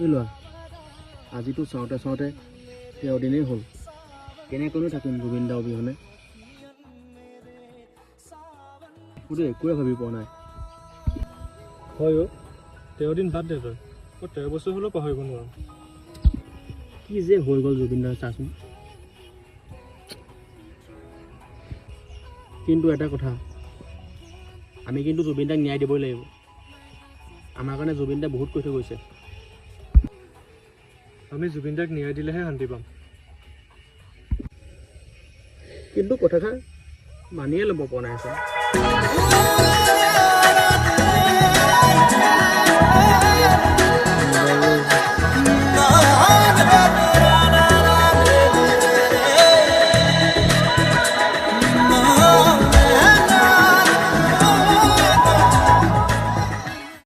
লোৱা আজিতো চাওঁতে চাওঁতে 13 দিনেই হ'ল কেনেকৈনো থাকিম জুবিন দা অবিহনে মোৰতো একোৱে ভাবি পোৱা নাই হয় অ' 13 দিন বাদ দে তই 13 বছৰ হ'লেও পাহৰিব নোৱাৰো কি যে হৈ গ'ল জুবিন দাৰ চাচোন কিন্তু এটা কথা আমি কিন্তু জুবিন দাক ন্যায় দিবই লাগিব আমাৰ কাৰণে জুবিন দা বহুত কৈ থৈ গৈছে আমি জুবিন দাক ন্যায় দিলেহে শান্তি পাম কিন্তু কথাষাৰ মানিয়ে ল'ব পৰা নাই